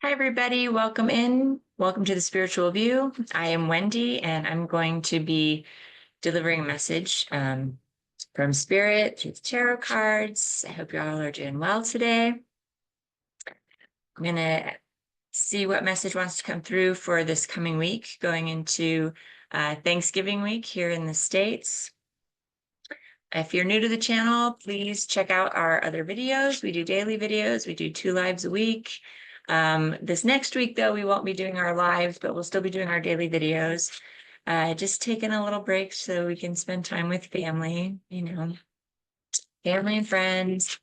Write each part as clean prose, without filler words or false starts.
Hi, everybody. Welcome in. Welcome to the Spiritual View. I am Wendy, and I'm going to be delivering a message from Spirit through the tarot cards. I hope you all are doing well today. I'm going to see what message wants to come through for this coming week, going into Thanksgiving week here in the States. If you're new to the channel, please check out our other videos. We do daily videos. We do 2 lives a week. This next week, though, we won't be doing our lives, but we'll still be doing our daily videos. Just taking a little break so we can spend time with family, family and friends.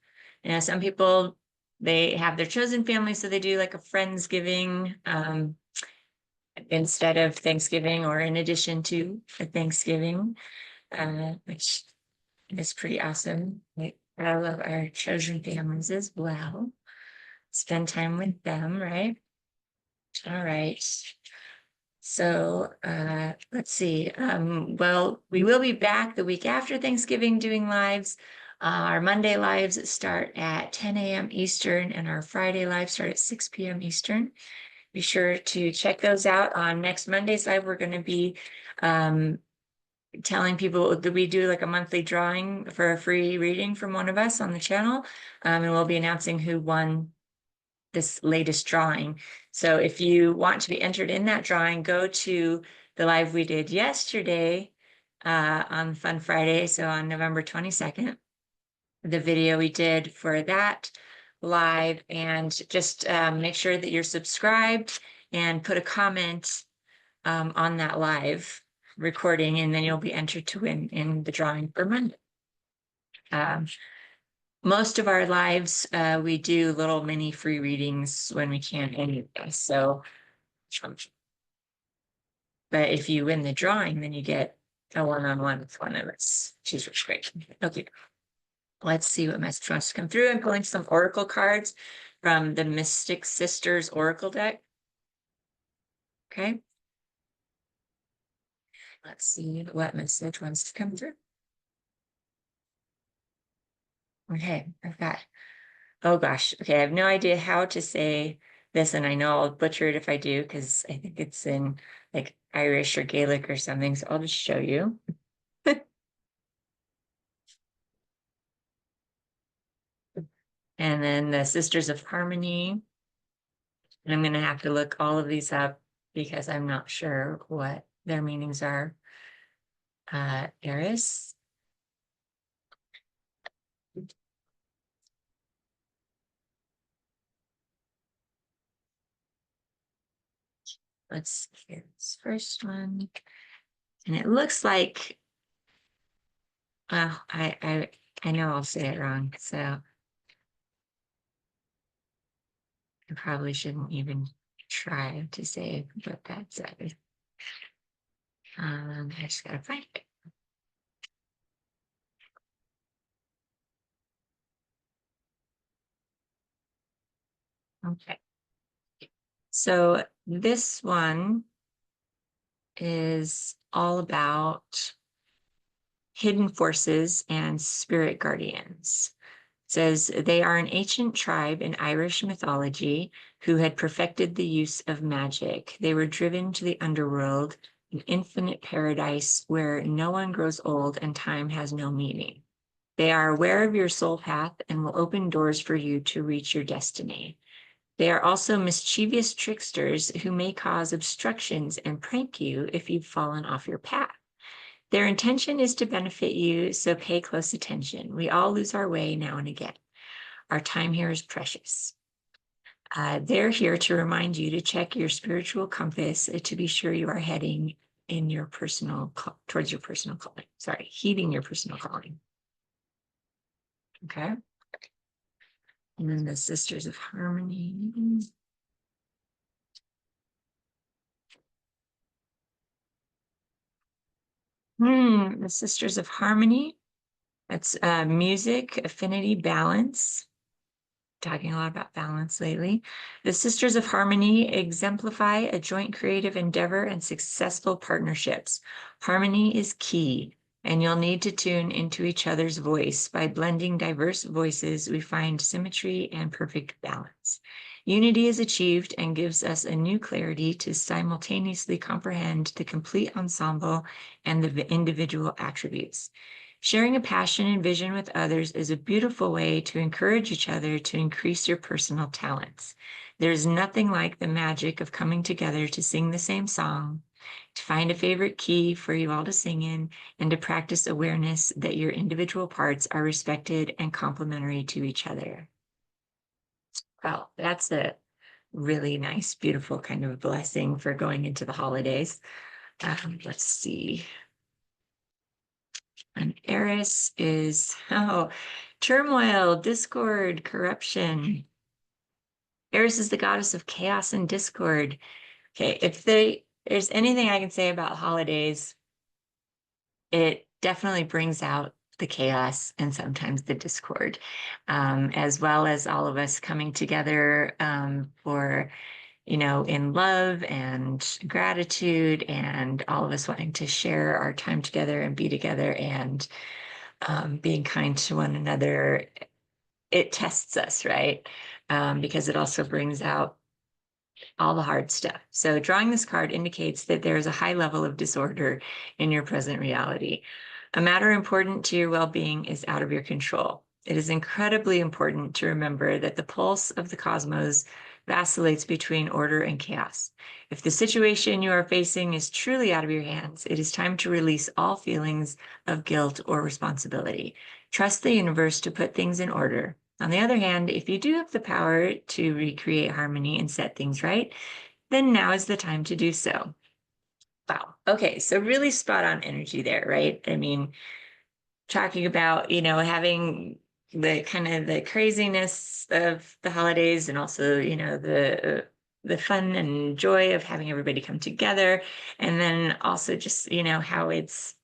Some people, they have their chosen family, so they do like a Friendsgiving instead of Thanksgiving or in addition to a Thanksgiving, which is pretty awesome. I love our chosen families as well. Spend time with them, right? All right. So let's see. Well, we will be back the week after Thanksgiving doing lives. Our Monday lives start at 10 a.m. Eastern, and our Friday lives start at 6 p.m. Eastern. Be sure to check those out. On next Monday's live, we're going to be telling people that we do like a monthly drawing for a free reading from one of us on the channel. And we'll be announcing who won this latest drawing. So if you want to be entered in that drawing, go to the live we did yesterday on Fun Friday, so on November 22nd, the video we did for that live, and just make sure that you're subscribed and put a comment on that live recording, and then you'll be entered to win in the drawing for Monday. Most of our lives, we do little mini free readings when we can anyway. So, but if you win the drawing, then you get a one-on-one with one of us, which is great. Okay, let's see what message wants to come through. I'm pulling some oracle cards from the Mystic Sisters Oracle deck. Okay. Let's see what message wants to come through. Okay, I've got, oh gosh, okay, I have no idea how to say this, and I know I'll butcher it if I do, because I think it's in like Irish or Gaelic or something, so I'll just show you. And then the Sisters of Harmony, and I'm going to have to look all of these up because I'm not sure what their meanings are. Eris. Let's see this first one. And it looks like, I know I'll say it wrong, so I probably shouldn't even try to say what that says. I just gotta find it. Okay. So this one is all about hidden forces and spirit guardians. It says they are an ancient tribe in Irish mythology who had perfected the use of magic. They were driven to the underworld, an infinite paradise where no one grows old and time has no meaning. They are aware of your soul path and will open doors for you to reach your destiny. They are also mischievous tricksters who may cause obstructions and prank you if you've fallen off your path. Their intention is to benefit you, so pay close attention. We all lose our way now and again. Our time here is precious. They're here to remind you to check your spiritual compass to be sure you are heading in your towards your personal calling. Sorry, heeding your personal calling. Okay. And then the Sisters of Harmony. The Sisters of Harmony. That's music, affinity, balance. Talking a lot about balance lately. The Sisters of Harmony exemplify a joint creative endeavor and successful partnerships. Harmony is key, and you'll need to tune into each other's voice. By blending diverse voices, we find symmetry and perfect balance. Unity is achieved and gives us a new clarity to simultaneously comprehend the complete ensemble and the individual attributes. Sharing a passion and vision with others is a beautiful way to encourage each other to increase your personal talents. There's nothing like the magic of coming together to sing the same song, to find a favorite key for you all to sing in, and to practice awareness that your individual parts are respected and complementary to each other. Wow, that's a really nice, beautiful kind of blessing for going into the holidays. Let's see. And Eris is, turmoil, discord, corruption. Eris is the goddess of chaos and discord. Okay, if there's anything I can say about holidays, it definitely brings out the chaos and sometimes the discord, as well as all of us coming together for, in love and gratitude, and all of us wanting to share our time together and be together and being kind to one another. It tests us, right? Because it also brings out all the hard stuff. So drawing this card indicates that there is a high level of disorder in your present reality. A matter important to your well-being is out of your control. It is incredibly important to remember that the pulse of the cosmos vacillates between order and chaos. If the situation you are facing is truly out of your hands, it is time to release all feelings of guilt or responsibility. Trust the universe to put things in order. On the other hand, if you do have the power to recreate harmony and set things right, then now is the time to do so. Wow. Okay. So really spot on energy there, right? I mean, talking about, having the kind of the craziness of the holidays and also, the fun and joy of having everybody come together. And then also just, how it's,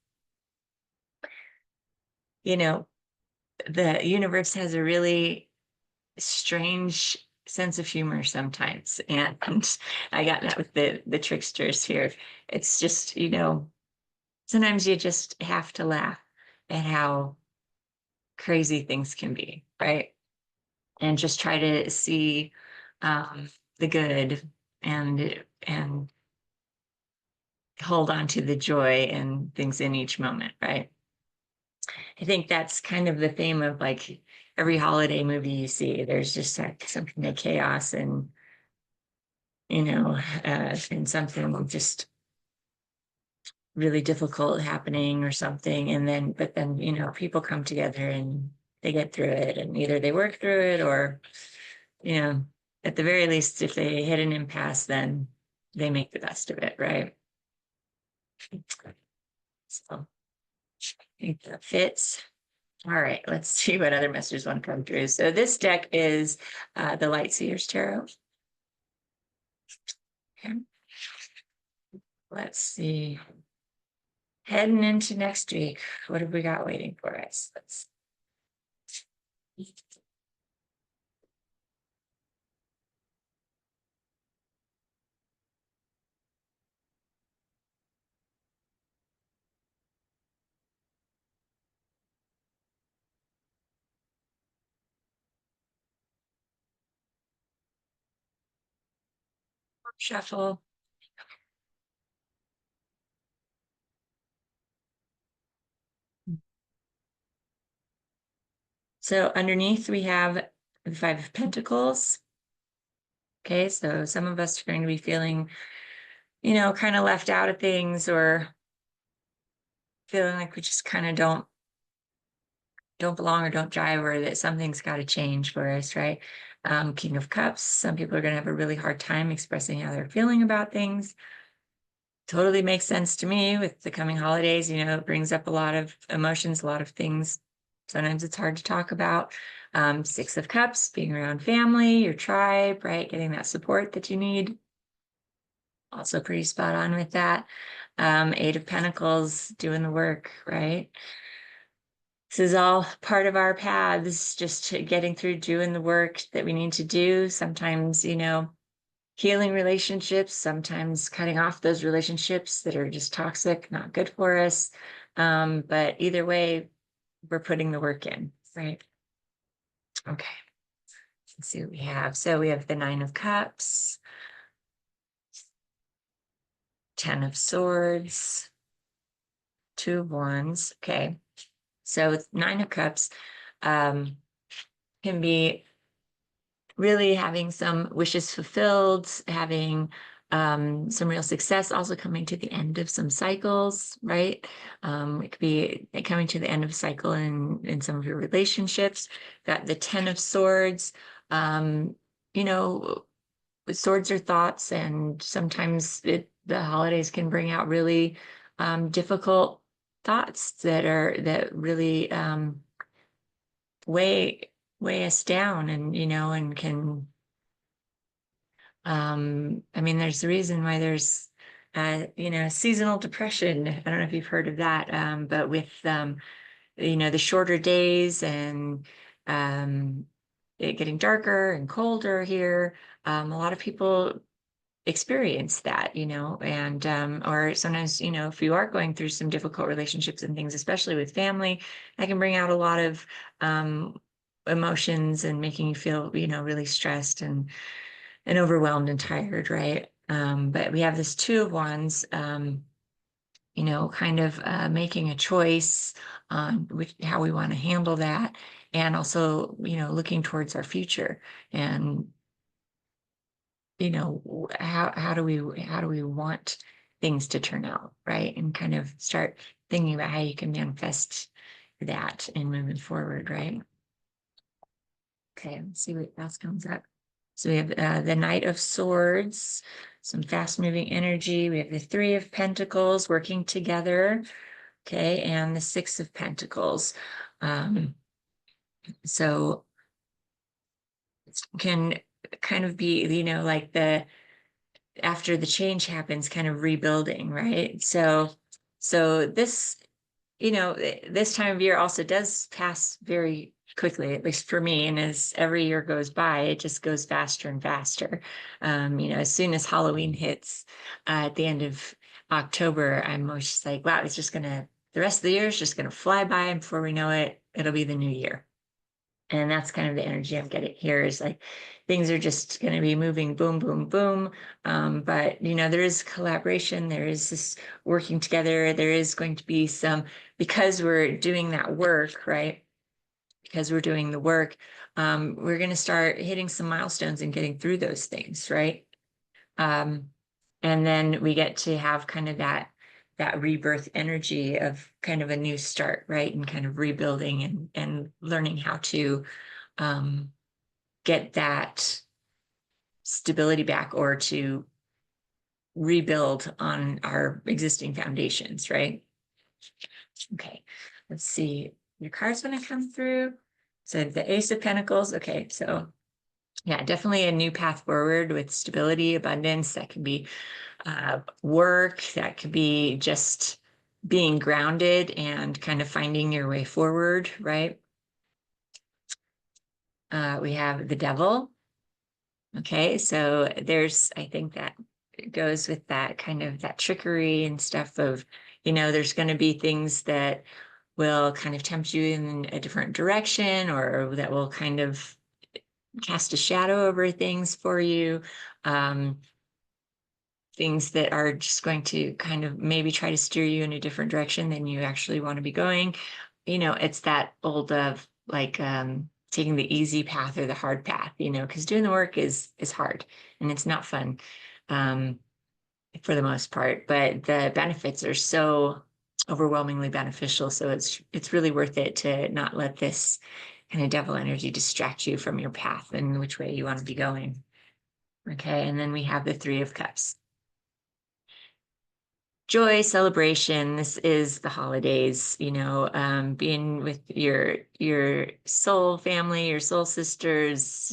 the universe has a really strange sense of humor sometimes. And I got that with the tricksters here. It's just, sometimes you just have to laugh at how crazy things can be, right? And just try to see the good and hold on to the joy and things in each moment, right? I think that's kind of the theme of like every holiday movie you see. There's just like some kind of chaos and something just really difficult happening or something. But then, people come together and they get through it, and either they work through it or, you know, at the very least, if they hit an impasse, then they make the best of it, right? So I think that fits. All right, let's see what other messages want to come through. So this deck is the Light Seers Tarot. Okay. Let's see. Heading into next week, what have we got waiting for us? Let's shuffle. So underneath we have the Five of Pentacles. Okay, so some of us are going to be feeling, kind of left out of things, or feeling like we just kind of don't belong or don't jive, or that something's got to change for us, right? King of Cups, some people are going to have a really hard time expressing how they're feeling about things. Totally makes sense to me with the coming holidays. It brings up a lot of emotions, a lot of things. Sometimes it's hard to talk about. Six of Cups, being around family, your tribe, right? Getting that support that you need. Also pretty spot on with that. Eight of Pentacles, doing the work, right? This is all part of our paths, just getting through doing the work that we need to do. Sometimes, healing relationships, sometimes cutting off those relationships that are just toxic, not good for us. But either way, we're putting the work in, right? Okay. Let's see what we have. So we have the Nine of Cups, Ten of Swords, Two of Wands. Okay. So Nine of Cups can be really having some wishes fulfilled, having some real success, also coming to the end of some cycles, right? It could be coming to the end of a cycle in some of your relationships. Got the Ten of Swords. Um, you know, swords are thoughts, and sometimes the holidays can bring out really difficult thoughts that really weigh weigh us down, and and can I mean, there's a reason why there's seasonal depression. I don't know if you've heard of that, but with the shorter days and um it getting darker and colder here, a lot of people experience that, and or sometimes, if you are going through some difficult relationships and things, especially with family, that can bring out a lot of emotions and making you feel, really stressed and overwhelmed and tired, right? But we have this Two of Wands, kind of making a choice on how we want to handle that, and also, looking towards our future, and how do we want things to turn out, right? And kind of start thinking about how you can manifest that and moving forward, right? Okay, let's see what else comes up. So we have the Knight of Swords, some fast-moving energy. We have the Three of Pentacles working together, okay, and the Six of Pentacles. So it can kind of be, like after the change happens, kind of rebuilding, right? So this time of year also does pass very quickly, at least for me. And as every year goes by, it just goes faster and faster. As soon as Halloween hits at the end of October, I'm always just like, wow, the rest of the year is just gonna fly by. And before we know it, it'll be the new year. And that's kind of the energy I'm getting here, is like things are just going to be moving boom, boom, boom. But, there is collaboration, there is this working together, there is going to be some, because we're doing that work, right? Because we're doing the work, we're going to start hitting some milestones and getting through those things, right? Um, and then we get to have kind of that rebirth energy of kind of a new start, right? And kind of rebuilding and learning how to um, get that stability back, or to rebuild on our existing foundations, right? Okay, let's see. Your card's going to come through. So the Ace of Pentacles. Okay, so yeah, definitely a new path forward with stability, abundance. That can be work, that could be just being grounded and kind of finding your way forward, right? We have the Devil. Okay, so I think that goes with that kind of that trickery and stuff of, there's going to be things that will kind of tempt you in a different direction, or that will kind of cast a shadow over things for you. Things that are just going to kind of maybe try to steer you in a different direction than you actually want to be going. It's that old of like taking the easy path or the hard path, because doing the work is hard and it's not fun um, for the most part, but the benefits are so overwhelmingly beneficial. So it's really worth it to not let this kind of devil energy distract you from your path and which way you want to be going. Okay, and then we have the Three of Cups. Joy, celebration. This is the holidays, being with your soul family, your soul sisters,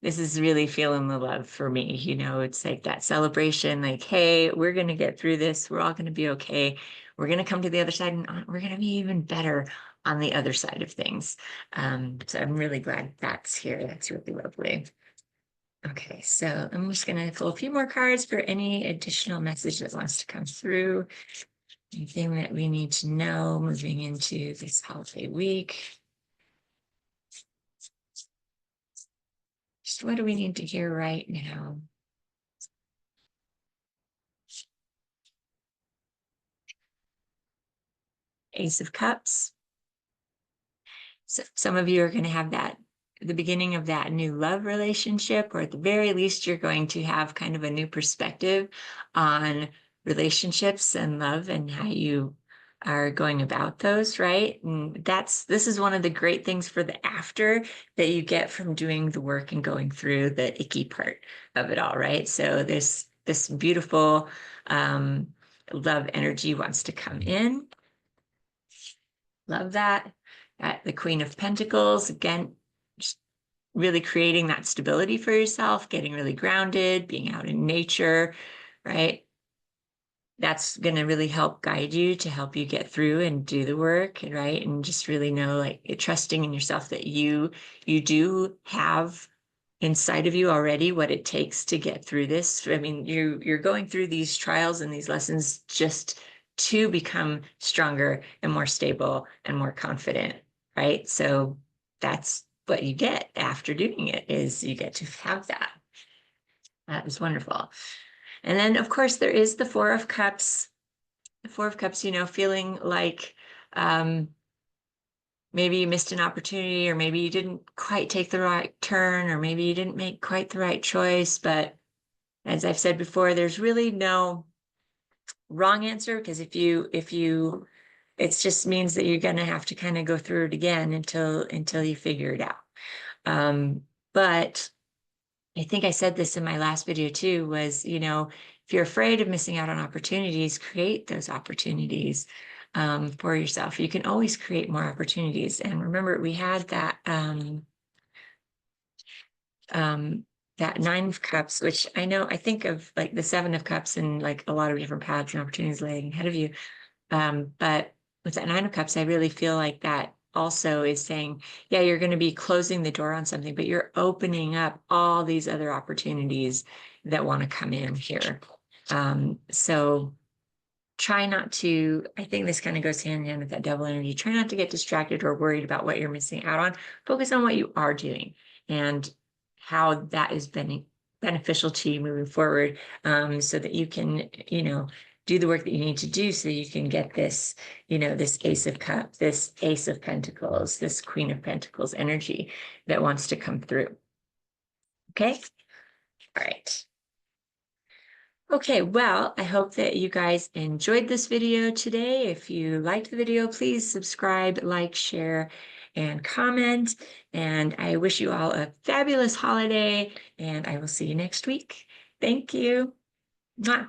this is really feeling the love for me. It's like that celebration, like, hey, we're gonna get through this, we're all gonna be okay. We're gonna come to the other side, and we're gonna be even better on the other side of things. So I'm really glad that's here. That's really lovely. Okay, so I'm just going to pull a few more cards for any additional message that wants to come through. Anything that we need to know moving into this holiday week. next? What do we need to hear right now? Ace of Cups. So some of you are going to have that, the beginning of that new love relationship, or at the very least, you're going to have kind of a new perspective on relationships and love and how you are going about those, right? And this is one of the great things for the after that you get from doing the work and going through the icky part of it all, right? So this beautiful love energy wants to come in. Love that. The Queen of Pentacles, again, just really creating that stability for yourself, getting really grounded, being out in nature, right? That's going to really help guide you to help you get through and do the work, right? And just really know, like, trusting in yourself that you do have inside of you already what it takes to get through this. I mean, you're going through these trials and these lessons just to become stronger and more stable and more confident, right? So that's what you get after doing it, is you get to have that. That is wonderful. And then, of course, there is the Four of Cups. The Four of Cups, feeling like maybe you missed an opportunity, or maybe you didn't quite take the right turn, or maybe you didn't make quite the right choice. But as I've said before, there's really no wrong answer, because if you it just means that you're going to have to kind of go through it again until you figure it out. But I think I said this in my last video too, was, if you're afraid of missing out on opportunities, create those opportunities for yourself. You can always create more opportunities. And remember, we had that that Nine of Cups, which I think of like the Seven of Cups and like a lot of different paths and opportunities laying ahead of you. But with that Nine of Cups, I really feel like that also is saying, yeah, you're going to be closing the door on something, but you're opening up all these other opportunities that want to come in here. So try not to, I think this kind of goes hand in hand with that Devil energy. Try not to get distracted or worried about what you're missing out on. Focus on what you are doing and how that is beneficial to you moving forward, so that you can, do the work that you need to do so you can get this, this Ace of Cups, this Ace of Pentacles, this Queen of Pentacles energy that wants to come through. Okay. All right. Okay, well, I hope that you guys enjoyed this video today. If you liked the video, please subscribe, like, share, and comment. And I wish you all a fabulous holiday, and I will see you next week. Thank you. Mwah.